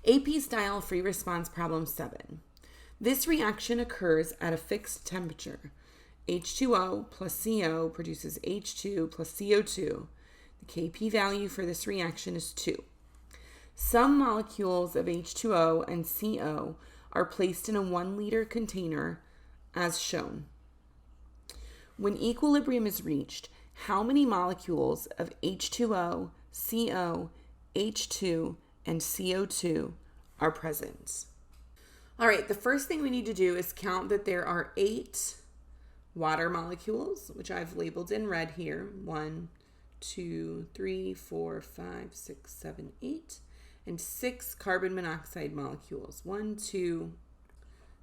AP style free response problem 7. This reaction occurs at a fixed temperature. H2O plus CO produces H2 plus CO2. The Kp value for this reaction is 2. Some molecules of H2O and CO are placed in a 1 liter container as shown. When equilibrium is reached, how many molecules of H2O, CO, H2, and CO2 are present? All right, the first thing we need to do is count that there are 8 water molecules, which I've labeled in red here. 1, 2, 3, 4, 5, 6, 7, 8, and 6 carbon monoxide molecules. 1, 2,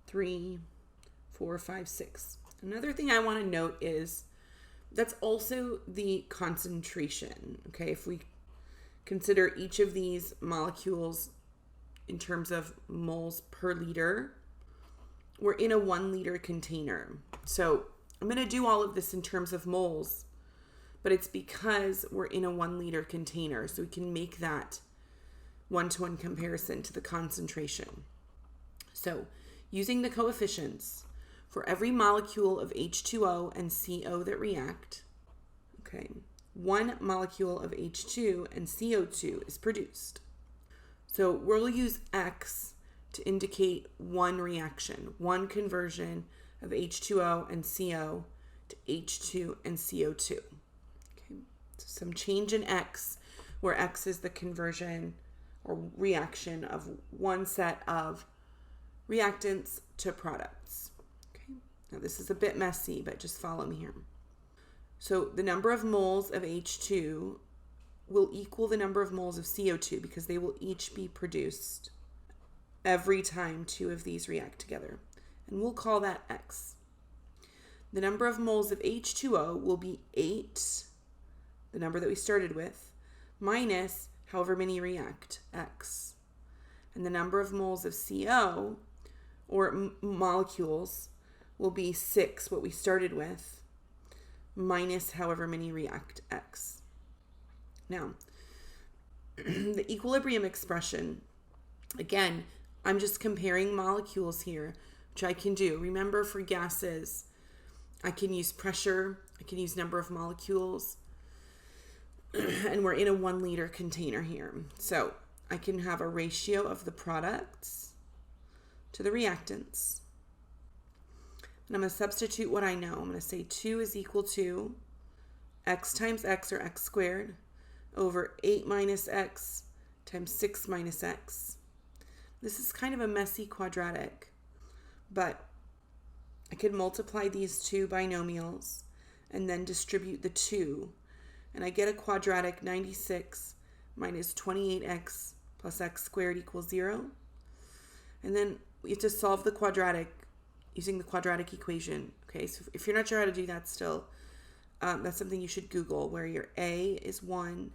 3, 4, 5, 6. Another thing I want to note is that's also the concentration. Okay, if we consider each of these molecules in terms of moles per liter, we're in a 1 liter container. So I'm going to do all of this in terms of moles, but it's because we're in a 1 liter container, so we can make that one-to-one comparison to the concentration. So using the coefficients, for every molecule of H2O and CO that react, okay, 1 molecule of H2 and CO2 is produced. So we'll use X to indicate one reaction, one conversion of H2O and CO to H2 and CO2. Okay, so some change in X, where X is the conversion or reaction of one set of reactants to products. Okay, now this is a bit messy, but just follow me here. So the number of moles of H2 will equal the number of moles of CO2 because they will each be produced every time 2 of these react together. And we'll call that X. The number of moles of H2O will be 8, the number that we started with, minus however many react, X. And the number of moles of CO, or molecules, will be 6, what we started with, minus however many react, X. Now, the equilibrium expression, again, I'm just comparing molecules here, which I can do. Remember, for gases, I can use pressure, I can use number of molecules, and we're in a 1 liter container here. So I can have a ratio of the products to the reactants. And I'm going to substitute what I know. I'm going to say 2 is equal to X times X, or X squared, over 8 minus X times 6 minus X. This is kind of a messy quadratic, but I could multiply these two binomials and then distribute the 2, and I get a quadratic 96 minus 28x plus x squared equals 0. And then we have to solve the quadratic using the quadratic equation. Okay, so if you're not sure how to do that still, that's something you should Google, where your A is 1,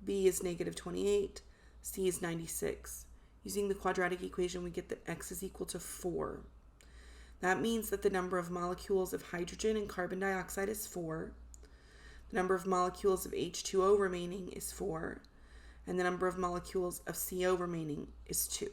B is negative 28, C is 96. Using the quadratic equation, we get that X is equal to 4. That means that the number of molecules of hydrogen and carbon dioxide is 4. The number of molecules of H2O remaining is 4. And the number of molecules of CO remaining is 2.